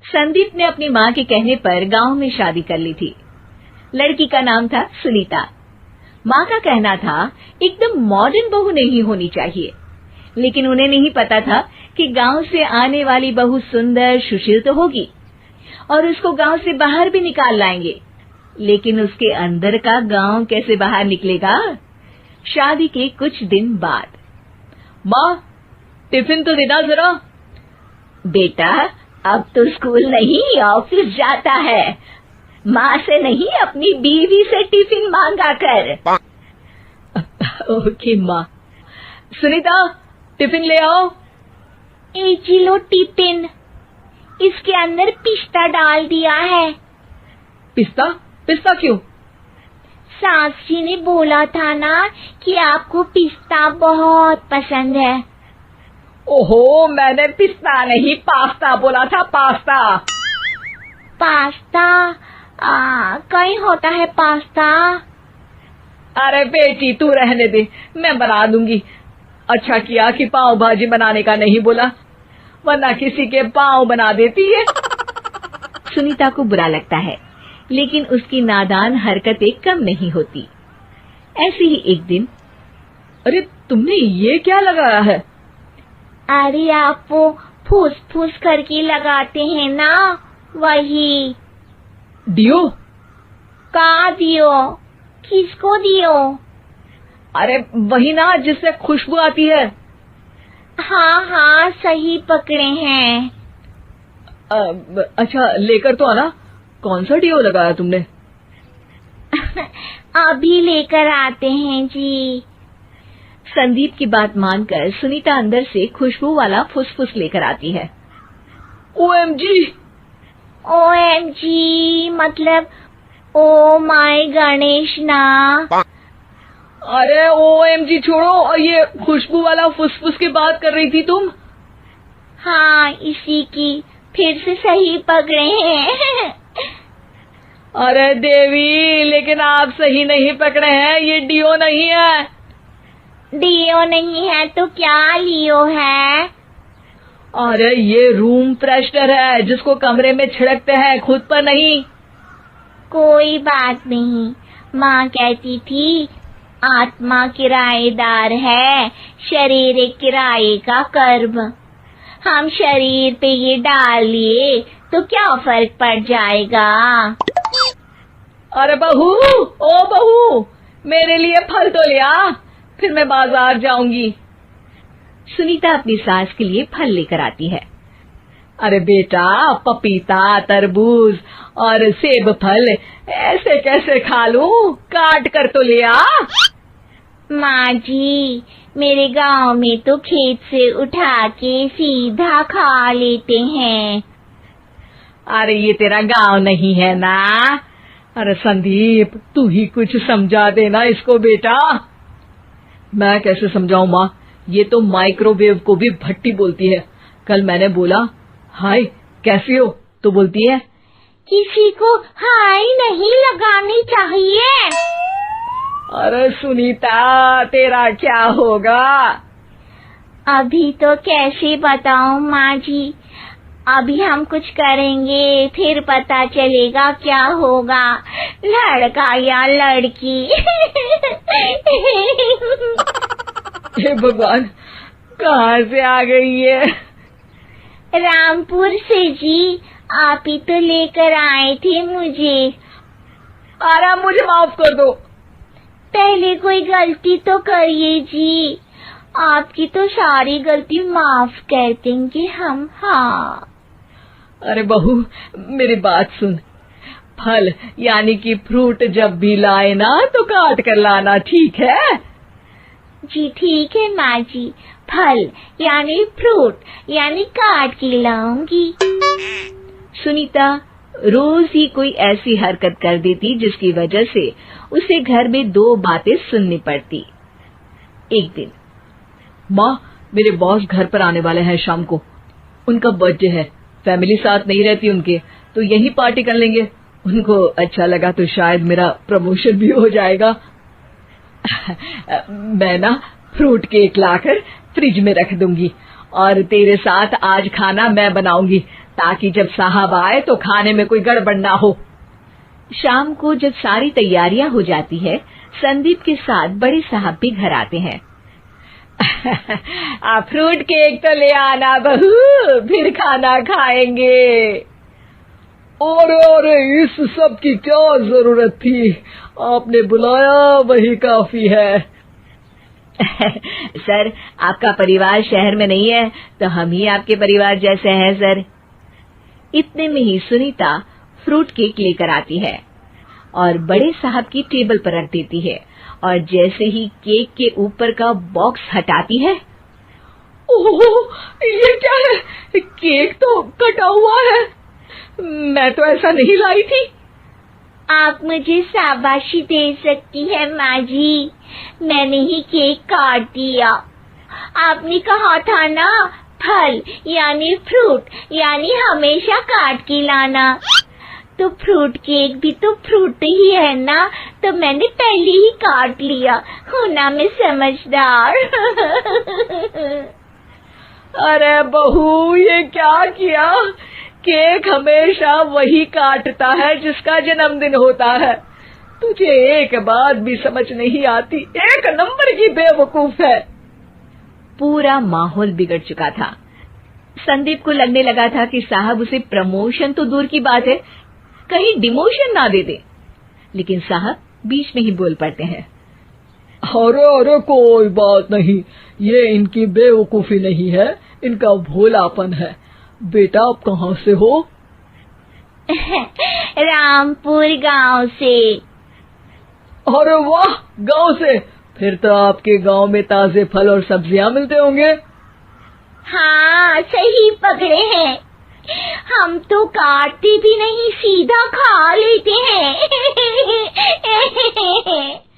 संदीप ने अपनी माँ के कहने पर गांव में शादी कर ली थी। लड़की का नाम था सुनीता। माँ का कहना था एकदम मॉडर्न बहू नहीं होनी चाहिए, लेकिन उन्हें नहीं पता था कि गांव से आने वाली बहू सुंदर सुशील तो होगी और उसको गांव से बाहर भी निकाल लाएंगे, लेकिन उसके अंदर का गांव कैसे बाहर निकलेगा। शादी के कुछ दिन बाद, माँ टिफिन तो देना जरा। बेटा अब तो स्कूल नहीं ऑफिस जाता है, माँ से नहीं अपनी बीवी से टिफिन मांगा कर। ओके माँ। सुनीता टिफिन ले आओ। 1 किलो टिफिन, इसके अंदर पिस्ता डाल दिया है। पिस्ता? पिस्ता क्यों? सास जी ने बोला था ना कि आपको पिस्ता बहुत पसंद है। ओहो, मैंने पिस्ता नहीं पास्ता बोला था, पास्ता। पास्ता? कहीं होता है पास्ता? अरे बेटी तू रहने दे, मैं बना दूंगी। अच्छा किया कि पाव भाजी बनाने का नहीं बोला, वरना किसी के पाव बना देती है। सुनीता को बुरा लगता है, लेकिन उसकी नादान हरकतें कम नहीं होती। ऐसे ही एक दिन, अरे तुमने ये क्या लगाया है? अरे आप वो फूस फूस करके लगाते हैं ना, वही। डियो? का दियो? किसको दियो? अरे वही ना जिससे खुशबू आती है। हाँ सही पकड़े हैं। अच्छा लेकर तो आना। कौन सा डियो लगाया तुमने? अभी लेकर आते हैं जी। संदीप की बात मानकर सुनीता अंदर से खुशबू वाला फुसफुस लेकर आती है। OMG! OMG मतलब ओ माय गणेश ना। अरे OMG छोड़ो, और ये खुशबू वाला फुसफुस की बात कर रही थी तुम? हाँ इसी की, फिर से सही पकड़े हैं। अरे देवी, लेकिन आप सही नहीं पकड़े हैं, ये डियो नहीं है। डियो नहीं है तो क्या लियो है? अरे ये रूम फ्रेशनर है, जिसको कमरे में छिड़कते हैं, खुद पर नहीं। कोई बात नहीं, माँ कहती थी आत्मा किराएदार है, शरीर एक किराए का कर्म। हम शरीर पे ये डाल लिए तो क्या फर्क पड़ जाएगा। अरे बहू, ओ बहू, मेरे लिए फल तो ले आ, फिर मैं बाजार जाऊंगी। सुनीता अपनी सास के लिए फल लेकर आती है। अरे बेटा, पपीता, तरबूज और सेब फल ऐसे कैसे खा लूं? काट कर तो ले आ। माँ जी, मेरे गांव में तो खेत से उठा के सीधा खा लेते हैं। अरे ये तेरा गांव नहीं है ना। अरे संदीप, तू ही कुछ समझा देना इसको बेटा। मैं कैसे समझाऊं माँ, ये तो माइक्रोवेव को भी भट्टी बोलती है। कल मैंने बोला हाय कैसी हो, तो बोलती है किसी को हाय नहीं लगानी चाहिए। अरे सुनीता, तेरा क्या होगा? अभी तो कैसे बताऊं माँ जी, अभी हम कुछ करेंगे फिर पता चलेगा क्या होगा, लड़का या लड़की। हे भगवान, कहाँ से आ गई है? रामपुर से जी, आप ही तो लेकर आए थे मुझे। अरे मुझे माफ कर दो। पहले कोई गलती तो करिए जी, आपकी तो सारी गलती माफ कर देंगे हम। हाँ अरे बहू, मेरी बात सुन। फल यानी कि फ्रूट जब भी लाए ना तो काट कर लाना, ठीक है? जी ठीक है माँ जी, फल यानी फ्रूट यानी काट के लाऊंगी। सुनीता रोज ही कोई ऐसी हरकत कर देती जिसकी वजह से उसे घर में 2 बातें सुननी पड़ती। एक दिन, माँ मेरे बॉस घर पर आने वाले हैं शाम को, उनका बर्थडे है, फैमिली साथ नहीं रहती उनके, तो यही पार्टी कर लेंगे। उनको अच्छा लगा तो शायद मेरा प्रमोशन भी हो जाएगा। मैं ना फ्रूट केक लाकर फ्रिज में रख दूंगी और तेरे साथ आज खाना मैं बनाऊंगी, ताकि जब साहब आए तो खाने में कोई गड़बड़ ना हो। शाम को जब सारी तैयारियां हो जाती है, संदीप के साथ बड़े साहब भी घर आते हैं। फ्रूट केक तो ले आना बहू, फिर खाना खाएंगे। अरे इस सब की क्या जरूरत थी, आपने बुलाया वही काफी है। सर, आपका परिवार शहर में नहीं है तो हम ही आपके परिवार जैसे हैं सर। इतने में ही सुनीता फ्रूट केक लेकर आती है और बड़े साहब की टेबल पर रख देती है, और जैसे ही केक के ऊपर का बॉक्स हटाती है, ओह, ये क्या है? केक तो कटा हुआ है। मैं तो ऐसा नहीं लाई थी। आप मुझे शाबाशी दे सकती है माँ जी, मैंने ही केक काट दिया। आपने कहा था ना, फल यानी फ्रूट यानी हमेशा काट के लाना, तो फ्रूट केक भी तो फ्रूट ही है ना, तो मैंने पहले ही काट लिया। हूँ ना मैं समझदार। अरे बहू, ये क्या किया? केक हमेशा वही काटता है जिसका जन्मदिन होता है। तुझे एक बात भी समझ नहीं आती, एक नंबर की बेवकूफ है। पूरा माहौल बिगड़ चुका था। संदीप को लगने लगा था कि साहब उसे प्रमोशन तो दूर की बात है, कहीं डिमोशन ना दे दे, लेकिन साहब बीच में ही बोल पड़ते हैं। अरे कोई बात नहीं, ये इनकी बेवकूफी नहीं है, इनका भोलापन है। बेटा आप कहाँ से हो? रामपुर गांव से। अरे वाह, गांव से? फिर तो आपके गांव में ताजे फल और सब्जियां मिलते होंगे। हाँ, सही पकड़े हैं। हम तो काटते भी नहीं, सीधा खा लेते हैं।